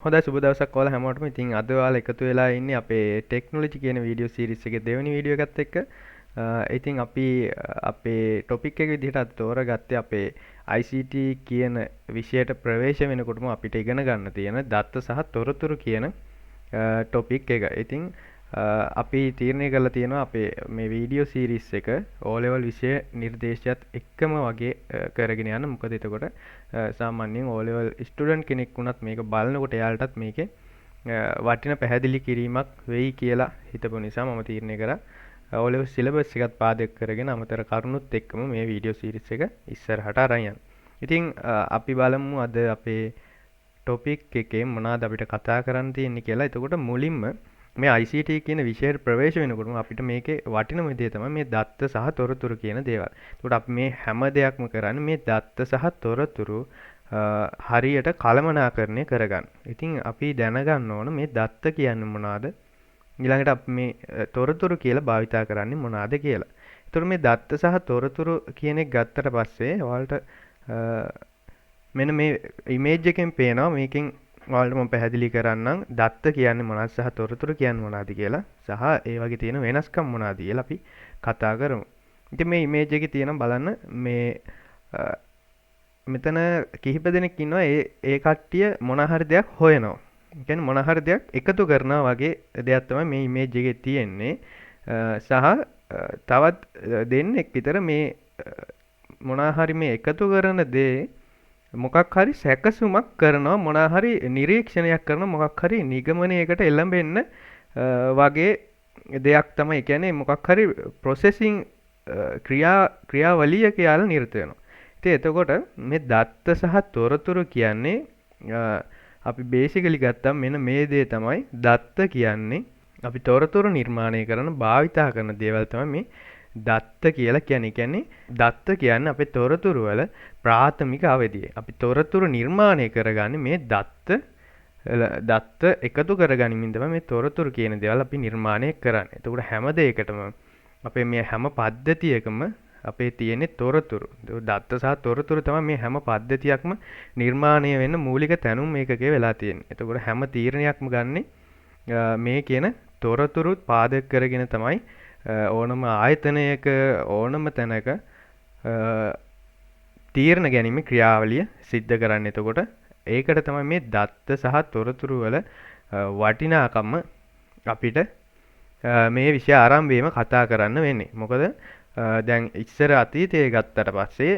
හොඳයි සුබ දවසක් ඔයාලා හැමෝටම. ඉතින් අද ඔයාලා එකතු වෙලා ඉන්නේ අපේ ටෙක්නොලොජි කියන වීඩියෝ සීරීස් එකේ දෙවෙනි වීඩියෝ එකත් එක්ක. ඉතින් අපි අපේ ටොපික් එක විදිහට අද තෝරගත්තේ අපේ ICT කියන විෂයට ප්‍රවේශ වෙනකොටම අපිට ඉගෙන ගන්න තියෙන දත්ත සහ තොරතුරු කියන ටොපික් එක. ඉතින් අපි තීරණය කරලා තියෙනවා අපේ මේ වීඩියෝ සීරීස් එක O level විෂය නිර්දේශයත් එක්කම වගේ කරගෙන යන්න. මොකද එතකොට සාමාන්‍යයෙන් O level ස්ටුඩන්ට් කෙනෙක් වුණත් මේක බලනකොට එයාලටත් මේකේ වටින පැහැදිලි කිරීමක් වෙයි කියලා හිතපු නිසා මම තීරණය කරා O level සිලබස් එකත් පාදක කරගෙන අමතර කරුණුත් එක්කම මේ වීඩියෝ සීරීස් එක ඉස්සරහට අරන් යන්න. ඉතින් අපි බලමු අද අපේ ටොපික් එකේ මොනවද අපිට කතා කරන්න තියෙන්නේ කියලා. එතකොට මුලින්ම මේ ICT කියන විෂයට ප්‍රවේශ වෙනකොටම අපිට මේකේ වටිනම දේ තමයි මේ දත්ත සහ තොරතුරු කියන දේවල්. එතකොට අපි මේ හැම දෙයක්ම කරන්නේ මේ දත්ත සහ තොරතුරු හරියට කළමනාකරණය කරගන්න. ඉතින් අපි දැනගන්න ඕන මේ දත්ත කියන්නේ මොනවද? ඊළඟට අපි මේ තොරතුරු කියලා භාවිතා කරන්නේ මොනවද කියලා. එතකොට මේ දත්ත සහ තොරතුරු කියන එක ගත්තට පස්සේ ඔයාලට මෙන්න මේ ඉමේජ් එකෙන් පේනවා මේකෙන් ඔයාලට මම පැහැදිලි කරන්නම් දත්ත කියන්නේ මොනවද සහ තොරතුරු කියන්නේ මොනවද කියලා සහ ඒ වගේ තියෙන වෙනස්කම් මොනවද කියලා අපි කතා කරමු. ඉතින් මේ ඉමේජ් එකේ තියෙන බලන්න මේ මෙතන කිහිප දෙනෙක් ඉන්නවා ඒ කට්ටිය මොන හරි දෙයක් හොයනවා. ඒ කියන්නේ මොන හරි දෙයක් එකතු කරනවා වගේ දෙයක් තමයි මේ ඉමේජ් එකේ තියෙන්නේ. සහ තවත් දෙන්නෙක් විතර මේ මොන හරි මේ එකතු කරන දේ මොකක් හරි සැකසුමක් කරනවා මොනා හරි නිරීක්ෂණයක් කරන මොකක් හරි නිගමනයකට එළඹෙන්න වගේ දෙයක් තමයි. කියන්නේ මොකක් හරි ප්‍රොසෙසිං ක්‍රියාවලියක යාලා නිරත වෙනවා. ඉතින් එතකොට මේ දත්ත සහ තොරතුරු කියන්නේ අපි බේසිකලි ගත්තම මෙන්න මේ දේ තමයි දත්ත කියන්නේ. අපි තොරතුරු නිර්මාණය කරන භාවිතා කරන දේවල් තමයි මේ දත්ත කියලා කියන්නේ. දත්ත කියන්නේ අපේ තොරතුරු වල ප්‍රාථමික අවධිය. අපි තොරතුරු නිර්මාණය කරගන්නේ මේ දත්ත එකතු කරගනිමින් තමයි මේ තොරතුරු කියන දේවල් අපි නිර්මාණය කරන්නේ. එතකොට හැම දෙයකටම අපේ මේ හැම පද්ධතියකම අපේ තියෙන්නේ තොරතුරු. දත්ත සහ තොරතුරු තමයි මේ හැම පද්ධතියක්ම නිර්මාණය වෙන්න මූලික තැනුම් මේකකේ වෙලා තියෙන්නේ. එතකොට හැම තීරණයක්ම ගන්නේ මේ කියන තොරතුරු පාදක කරගෙන තමයි ඕනම ආයතනයක ඕනම තැනක තීරණ ගැනීම ක්‍රියාවලිය සිද්ධ කරන්නේ. එතකොට ඒකට තමයි මේ දත්ත සහ තොරතුරු වල වටිනාකම අපිට මේ විෂය ආරම්භයේම කතා කරන්න වෙන්නේ. මොකද දැන් ඉස්සර අතීතයේ ගත්තට පස්සේ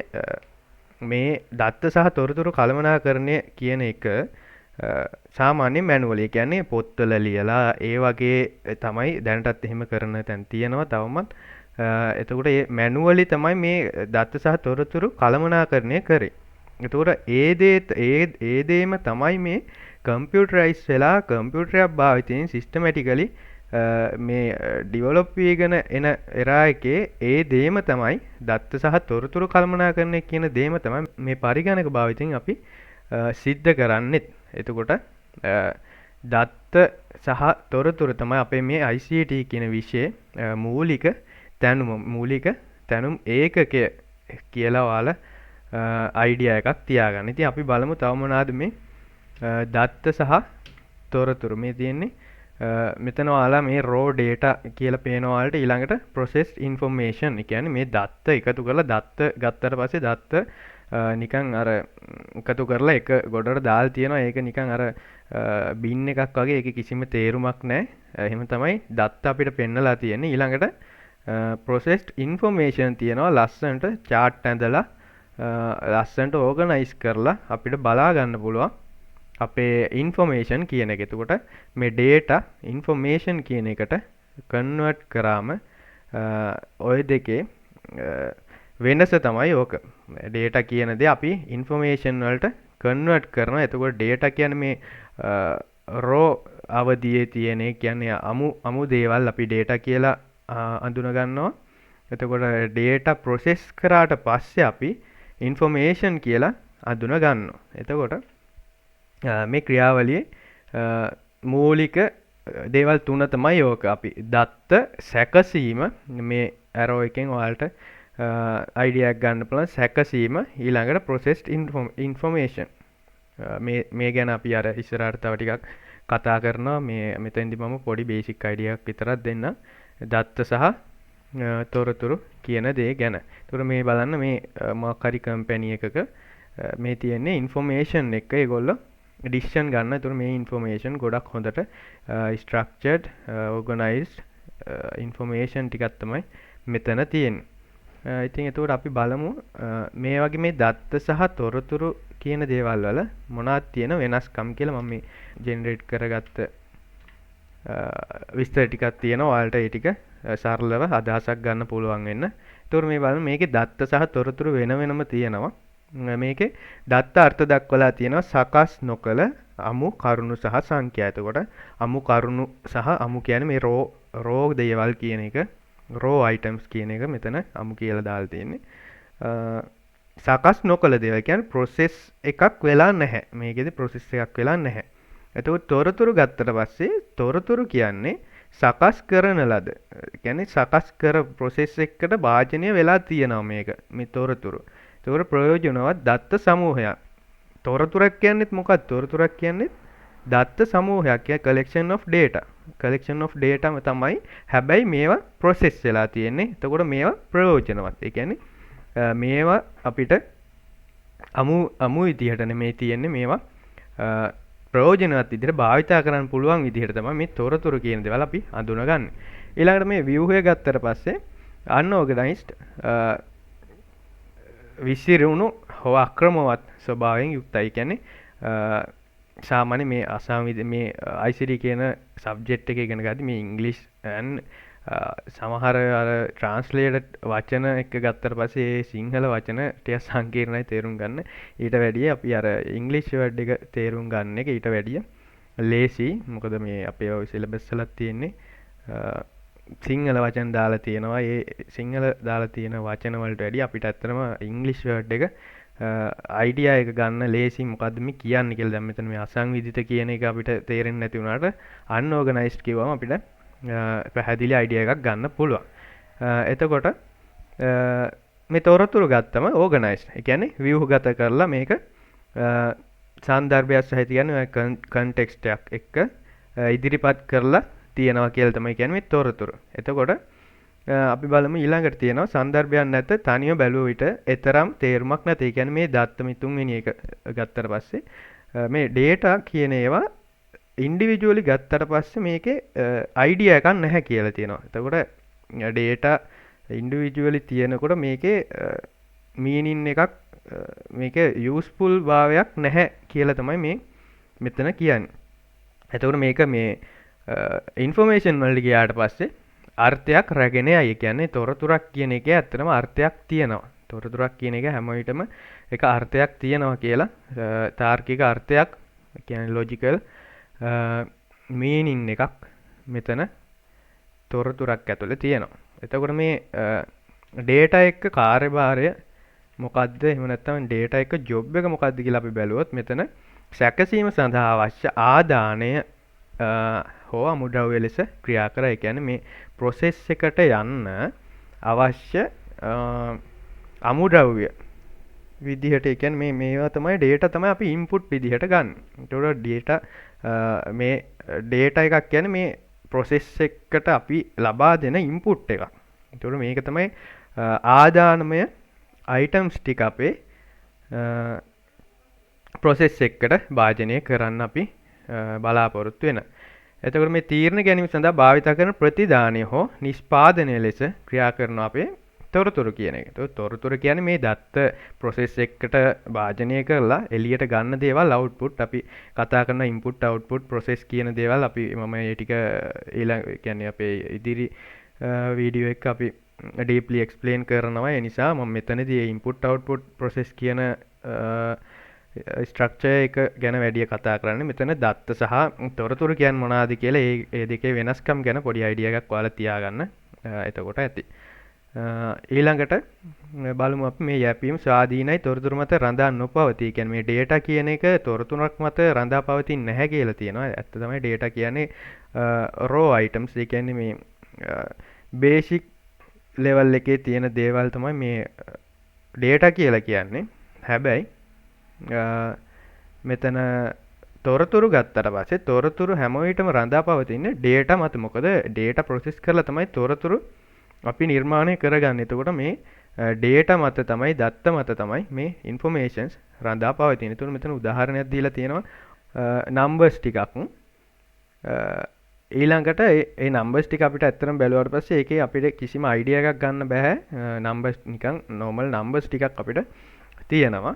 මේ දත්ත සහ තොරතුරු කළමනාකරණය කියන එක සාමාන්‍ය මැනුවල්. ඒ කියන්නේ පොත්වල ලියලා ඒ වගේ තමයි දැනටත් එහෙම කරන තැන් තියෙනවා තවමත්. එතකොට මේ මැනුවලි තමයි මේ දත්ත සහ තොරතුරු කළමනාකරණය කරේ. එතකොට ඒ දේම තමයි මේ කම්පියුටරයිස් වෙලා කම්පියුටරයක් භාවිතයෙන් සිස්ටමැටිකලි මේ ඩිවලොප් වීගෙන එන එරා එකේ ඒ දේම තමයි දත්ත සහ තොරතුරු කළමනාකරණය කියන දේම තමයි මේ පරිගණක භාවිතයෙන් අපි සිද්ධ කරන්නෙත්. එතකොට දත්ත සහ තොරතුරු තමයි අපේ මේ ICT කියන විෂයේ මූලික තැනුම් ඒකකය කියලා ඔයාලා අයිඩියා එකක් තියාගන්න. ඉතින් අපි බලමු තව මොනවාද මේ දත්ත සහ තොරතුරු මේ තියෙන්නේ. මෙතන ඔයාලා මේ raw data කියලා පේනවා ඔයාලට. ඊළඟට processed information. ඒ කියන්නේ මේ දත්ත එකතු කරලා දත්ත ගත්තට පස්සේ දත්ත නිකන් අර එකතු කරලා එක ගොඩට දාලා තියෙනවා. ඒක නිකන් අර බින් එකක් වගේ. ඒකේ කිසිම තේරුමක් නැහැ. එහෙම තමයි දත්ත අපිට පෙන්නලා තියෙන්නේ. ඊළඟට processed information තියෙනවා. ලස්සනට chart ඇඳලා ලස්සනට organize කරලා අපිට බලා ගන්න පුළුවන් අපේ information කියන එක. එතකොට මේ data information කියන එකට convert කරාම ඔය දෙකේ වෙනස තමයි ඕක. data කියන දේ අපි information වලට convert කරනවා. එතකොට data කියන්නේ මේ raw අවධියේ තියෙන ඒ කියන්නේ අමු දේවල් අපි data කියලා අඳුන ගන්නවා. එතකොට data process කරාට පස්සේ අපි information කියලා අඳුන ගන්නවා. එතකොට මේ ක්‍රියාවලියේ මූලික දේවල් තුන තමයි ඕක. අපි දත්ත සැකසීම මේ arrow එකෙන් ඔයාලට අයිඩියා එකක් ගන්න පුළුවන්. සැකසීම ඊළඟට processed information මේ ගැන අපි අර ඉස්සරහට තව ටිකක් කතා කරනවා. මේ මෙතෙන්දි මම පොඩි බේසික් අයිඩියා එකක් විතරක් දෙන්නම්. දත්ත සහ තොරතුරු කියන දේ ගැන. ඒතර මේ බලන්න මේ මොකක් හරි කම්පැනි එකක මේ තියෙන්නේ ඉන්ෆෝමේෂන් එක ඒගොල්ලෝ ඩිසිෂන් ගන්න. ඒතර මේ ඉන්ෆෝමේෂන් ගොඩක් හොඳට ස්ට්‍රක්චර්ඩ් ඕගනයිස්ඩ් ඉන්ෆෝමේෂන් ටිකක් තමයි මෙතන තියෙන්නේ. ඉතින් එතකොට අපි බලමු මේ වගේ මේ දත්ත සහ තොරතුරු කියන දේවල් වල මොනවද තියෙන වෙනස්කම් කියලා. මම මේ ජෙනරේට් කරගත්ත විස්තර ටිකක් තියෙනවා. ඔයාලට ඒ ටික සරලව අදහසක් ගන්න පුළුවන් වෙන්න. ඒතකොට මේ බලන්න මේකේ දත්ත සහ තොරතුරු වෙන වෙනම තියෙනවා. මේකේ දත්ත අර්ථ දක්වලා තියෙනවා සකස් නොකළ අමු කරුණු සහ සංඛ්‍යා. එතකොට අමු කරුණු සහ අමු කියන්නේ මේ රෝ දේවල් කියන එක, රෝ අයිටම්ස් කියන එක මෙතන අමු කියලා දාලා තියෙන්නේ. සකස් නොකළ දේවල් කියන්නේ ප්‍රොසෙස් එකක් වෙලා නැහැ. මේකේදී ප්‍රොසෙස් එකක් වෙලා නැහැ. එතකොට තොරතුරු ගත්තට පස්සේ තොරතුරු කියන්නේ සකස් කරන ලද, කියන්නේ සකස් කර ප්‍රොසෙස් එකකට භාජනය වෙලා තියෙනවා මේ තොරතුරු. ඒතකොට ප්‍රයෝජනවත් දත්ත සමූහයක්. තොරතුරක් කියන්නේත් මොකක්ද? තොරතුරක් කියන්නේ දත්ත සමූහයක්. කියන්නේ collection of data. collection of data තමයි. හැබැයි මේවා ප්‍රොසෙස් වෙලා තියෙන්නේ. එතකොට මේවා ප්‍රයෝජනවත්. ඒ කියන්නේ මේවා අපිට අමු විදිහට නෙමෙයි තියෙන්නේ. මේවා ප්‍රයෝජනවත් විදිහට භාවිතා කරන්න පුළුවන් විදිහට තමයි මේ තොරතුරු කියන දේවල් අපි අඳුනගන්නේ. ඊළඟට මේ view එක ගත්තට පස්සේ unorganized විසිරුණු හෝ අක්‍රමවත් ස්වභාවයෙන් යුක්තයි. කියන්නේ සාමාන්‍ය මේ මේ ICT කියන සබ්ජෙක්ට් එක ඉගෙන ගද්දි මේ ඉංග්ලිෂ් සමහර අර ට්‍රාන්ස්ලේටඩ් වචන එක ගත්තට පස්සේ ඒ සිංහල වචන ටික සංකීර්ණයි තේරුම් ගන්න. ඊට වැඩිය අපි අර ඉංග්ලිෂ් වර්ඩ් එක තේරුම් ගන්න එක ඊට වැඩිය ලේසි. මොකද මේ අපේ ඔය සිලබස් වලත් තියෙන්නේ සිංහල වචන දාලා තියෙනවා. ඒ සිංහල දාලා තියෙන වචන වලට වැඩිය අපිට ඇත්තටම ඉංග්ලිෂ් වර්ඩ් එක අයිඩියා එක ගන්න ලේසි. මොකද්ද මේ කියන්නේ කියලා. දැන් මෙතන මේ අසංවිධිත කියන එක අපිට තේරෙන්නේ නැති වුණාට අන්ඕගනයිස්ඩ් කිව්වම අපිට පැහැදිලි අයිඩියා එකක් ගන්න පුළුවන්. එතකොට මේ තොරතුරු ගත්තම ඕගනයිස්ඩ්. ඒ කියන්නේ view ගත කරලා මේක සන්දර්භයක් සහිත කියන්නේ කන්ටෙක්ස්ට් එකක් එක්ක ඉදිරිපත් කරලා තියෙනවා කියලා තමයි කියන්නේ මේ තොරතුරු. එතකොට අපි බලමු ඊළඟට තියෙනවා සන්දර්භයක් නැත තනියම බැලුව විට එතරම් තේරුමක් නැත. ඒ කියන්නේ මේ දත්ත මේ තුන්වෙනි එක ගත්තට පස්සේ මේ data කියන ඒවා ඉන්ඩිවිජුවලි ගත්තට පස්සේ මේකේ අයිඩියා එකක් නැහැ කියලා තියෙනවා. එතකොට data ඉන්ඩිවිජුවලි තියෙනකොට මේකේ මීනින් එකක් මේකේ යූස්ෆුල් භාවයක් නැහැ කියලා තමයි මේ මෙතන කියන්නේ. එතකොට මේක මේ ඉන්ෆෝමේෂන් වලට ගියාට පස්සේ අර්ථයක් රැගෙන යයි. කියන්නේ තොරතුරක් කියන එකේ ඇත්තටම අර්ථයක් තියෙනවා. තොරතුරක් කියන එක හැම විටම එක අර්ථයක් තියෙනවා කියලා තාර්කික අර්ථයක් කියන්නේ ලොජිකල් මීනින් එකක් මෙතන තොරතුරක් ඇතුළේ තියෙනවා. එතකොට මේ data එක්ක කාර්යභාරය මොකද්ද? එහෙම නැත්නම් data එක්ක job එක මොකද්ද කියලා අපි බැලුවොත් මෙතන සැකසීම සඳහා අවශ්‍ය ආදානය හෝ අමුද්‍රව්‍ය ලෙස ක්‍රියා කරයි. කියන්නේ මේ process එකට යන්න අවශ්‍ය අමුද්‍රව්‍ය විදිහට. ඒ කියන්නේ මේවා තමයි data තමයි අපි input විදිහට ගන්න. ඒතකොට data මේ data එකක් කියන්නේ මේ process එකකට අපි ලබා දෙන input එකක්. ඒතකොට මේක තමයි ආදානමය items ටික අපේ process එකකට භාජනය කරන්න අපි බලාපොරොත්තු වෙන. එතකොට මේ තීරණ ගැනීම සඳහා භාවිත කරන ප්‍රතිදානය හෝ නිෂ්පාදනය ලෙස ක්‍රියා කරන අපේ තොරතුරු කියන එක. තොරතුරු කියන්නේ මේ දත්ත process එකකට භාජනය කරලා එළියට ගන්න දේවල් output. අපි කතා කරන input output process කියන දේවල් අපි මම මේ ටික ඊළඟ කියන්නේ අපේ ඉදිරි වීඩියෝ එක අපි deeply explain කරනවා. ඒ නිසා මම මෙතනදී input output process කියන ස්ට්‍රක්චර් එක ගැන වැඩි කතා කරන්නේ. මෙතන දත්ත සහ තොරතුරු කියන්නේ මොනවාද කියලා ඒ දෙකේ වෙනස්කම් ගැන පොඩි අයිඩියා එකක් ඔයාලා තියාගන්න. එතකොට ඇති. ඊළඟට බලමු අපි මේ යැපීම් ස්වාධීනයි තොරතුරු මත රඳා නොපවතී. කියන්නේ මේ data කියන එක තොරතුරක් මත රඳා පවතින්නේ නැහැ කියලා තියෙනවා. ඇත්ත තමයි data කියන්නේ raw items. ඒ කියන්නේ මේ basic level එකේ තියෙන දේවල් තමයි මේ data කියලා කියන්නේ. හැබැයි මෙතන තොරතුරු ගත්තට පස්සේ තොරතුරු හැම විටම රඳා පවතින්නේ data මත. මොකද data process කරලා තමයි තොරතුරු අපි නිර්මාණය කරගන්නේ. එතකොට මේ data මත තමයි, දත්ත මත තමයි මේ informations රඳා පවතින්නේ. එතකොට මෙතන උදාහරණයක් දීලා තියෙනවා numbers ටිකක්. ඊළඟට ඒ numbers ටික අපිට ඇත්තටම බැලුවාට පස්සේ ඒකේ අපිට කිසිම idea එකක් ගන්න බෑ. numbers නිකන් normal numbers ටිකක් අපිට තියෙනවා.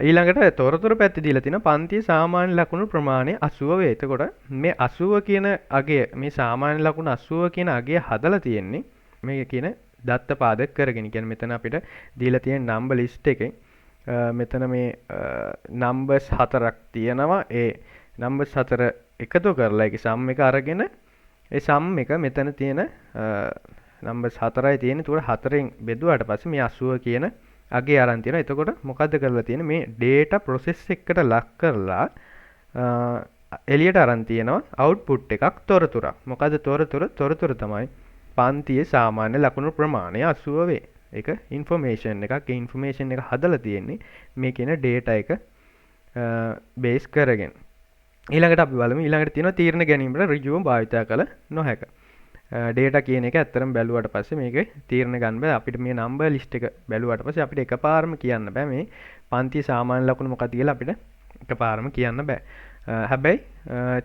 ඊළඟට තොරතුරු පැත්තේ දීලා තියෙනවා පන්තියේ සාමාන්‍ය ලකුණු ප්‍රමාණය 80 වේ. එතකොට මේ 80 කියන අගය, මේ සාමාන්‍ය ලකුණු 80 කියන අගය හදලා තියෙන්නේ මේ කියන දත්ත පාදක කරගෙන. කියන්නේ මෙතන අපිට දීලා තියෙන number list එකෙන් මෙතන මේ numbers 4ක් තියෙනවා. ඒ numbers 4 එකතු කරලා ඒකේ sum එක අරගෙන ඒ sum එක මෙතන තියෙන numbers 4යි තියෙන්නේ. ඒකට 4ෙන් බෙදුවාට පස්සේ මේ 80 කියන අගේ අරන් තියෙනවා. එතකොට මොකද්ද කරලා තියෙන්නේ? මේ data process එකකට ලක් කරලා එළියට අරන් තියෙනවා output එකක්, තොරතුරක්. මොකද්ද තොරතුර? තොරතුර තමයි පන්තියේ සාමාන්‍ය ලකුණු ප්‍රමාණය 80 වේ. ඒක information එකක්. ඒ information එක හදලා තියෙන්නේ මේ කියන data එක base කරගෙන. ඊළඟට අපි බලමු. ඊළඟට තියෙනවා තීරණ ගැනීමට ඍජුවම භාවිතා කළ නොහැක. data කියන එක ඇත්තටම බැලුවට පස්සේ මේකේ තීරණ ගන්න බෑ. අපිට මේ number list එක බැලුවට පස්සේ අපිට එකපාරම කියන්න බෑ මේ පන්ති සාමාන්‍ය ලකුණු මොකක්ද කියලා අපිට එකපාරම කියන්න බෑ. හැබැයි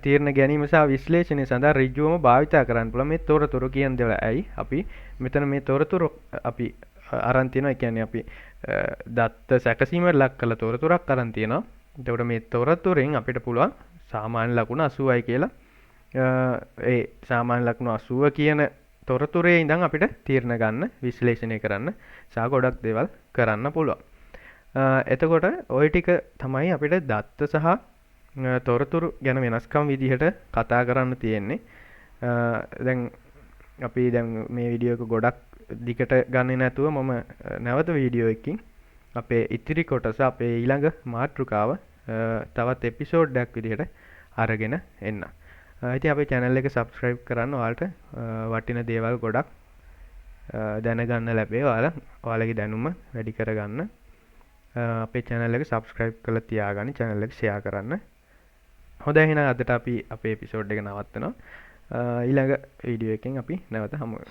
තීරණ ගැනීම සහ විශ්ලේෂණය සඳහා ඍජුවම භාවිතා කරන්න පුළුවන් මේ තොරතුරු කියන දේවල්. ඇයි අපි මෙතන මේ තොරතුරු අපි අරන් තියෙනවා. ඒ කියන්නේ අපි දත්ත සැකසීමට ලක් කළ තොරතුරක් අරන් තියෙනවා. එතකොට මේ තොරතුරෙන් අපිට පුළුවන් සාමාන්‍ය ලකුණු 80යි කියලා ඒ සාමාන්‍ය ලකුණු 80 කියන තොරතුරේ ඉඳන් අපිට තීරණ ගන්න, විශ්ලේෂණය කරන්න සහ ගොඩක් දේවල් කරන්න පුළුවන්. එතකොට ওই ටික තමයි අපිට දත්ත සහ තොරතුරු ගැන වෙනස්කම් විදිහට කතා කරන්න තියෙන්නේ. දැන් අපි දැන් මේ වීඩියෝ එක ගොඩක් දිගට ගන්නේ නැතුව මම නැවත වීඩියෝ එකකින් අපේ ඉතිරි කොටස, අපේ ඊළඟ මාතෘකාව තවත් එපිසෝඩ් එකක් විදිහට අරගෙන එන්න. ඉතින් අපේ channel එක subscribe කරන්න. ඔයාලට වටින දේවල් ගොඩක් දැනගන්න ලැබේ. ඔයාලගේ දැනුම වැඩි කරගන්න අපේ channel එක subscribe කරලා තියාගන්න. channel එක share කරන්න. හොඳයි, එහෙනම් අදට අපි අපේ episode එක නවත්තනවා. ඊළඟ වීඩියෝ එකෙන් අපි නැවත හමු වෙමු.